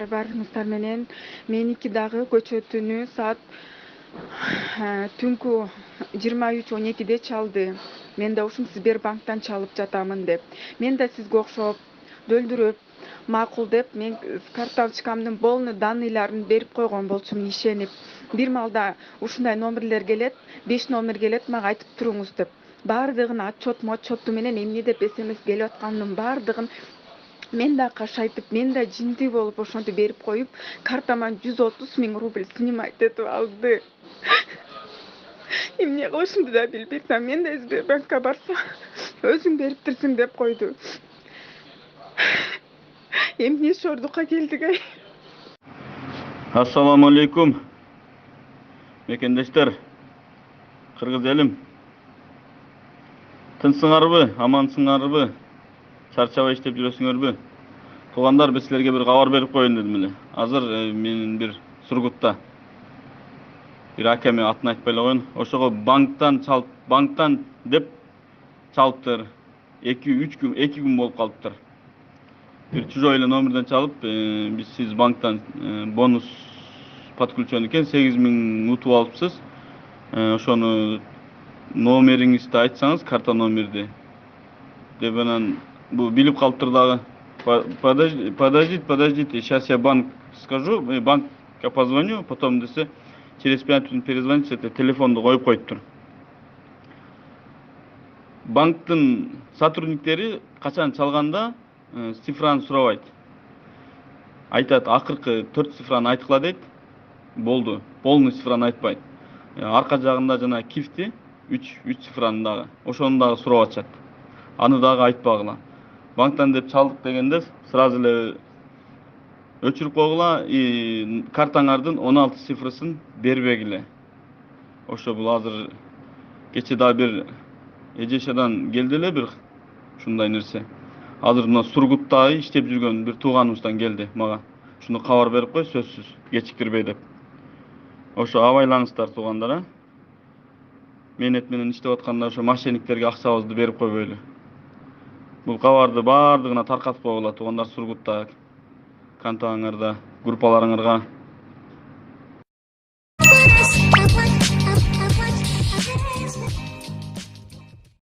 баарыңыздар менен. Меники дагы көчөтүнү саат түнкү 23:12 чалды. Мен да ушум Сбербанктан чалып жатамын деп. Мен да сизге окшоп дөлдүрөп макул деп мен карточкамдын полный данныйларын берип койгон болчумун ишенип. Бир малда ушундай номерлер келет, 5 номер келет, мага айтып туруңуз деп. Бардыгын отчетту менен эмне деп СМС келип атканын бардыгын мен да кашайтып, мен да жинди болуп ошонтип берип коюп, картаман 130 000 рубль снимать этип алды. Эмне кылышымды да билбей атам. Мен да Сбербанкка барсам, өзүң бериптирсиң деп койду. Эмне шордукка келдик ай. Ассаламу алейкум. Мекендештер, кыргыз элим. Тынсыңарбы, амансыңарбы? Чарчабай иштеп жүрөсүңөрбү? Туугандар, биз силерге бир кабар берип коеюн дедим эле. Азыр мен бир Сургутта бир акеме атын айтпай эле коеюн. Ошого банктан деп чалыптыр. 2 күн болуп калыптыр. Бир чужой эле номерден чалып, биз сиз банктан бонус подключен экен, 8 000 утуп алыпсыз. Ошону номериңизди айтсаңыз, карта номерди деп анан бу билип калыптыр дагы. Подождите, сейчас я банк скажу, банкка позвоню, потом десе через 5 минут перезвоните, телефонду коюп коюптур. Банктын сотрудниктери качан чалганда цифраны сурабайт. Айтат, акыркы 4 цифраны айткыла дейт. Болду. Полный цифраны айтпайт. Арка жагында жана кифти 3 цифраны дагы. Ошону дагы сурап атышат. Аны дагы айтпагыла. Банктан деп чалдык дегенде сразу эле өчүрүп койгула, картаңардын 16 цифрысын бербегиле. Ошо бул азыр кече да бир эжешадан келди эле бир ушундай нерсе. Азыр мына Сургутта иштеп жүргөн бир тууганыбыздан келди мага. Шуну кабар берип кой, сөзсүз кечиктирбей деп. Ошо абайлаңыздар туугандар, Менет менен иштеп атканда ошо мошенниктерге акчабызды берип койбойлу. Бул кабарды бардыгына таркатып койгула туугандар Сургутта, кантаңарда, группаларыңарга.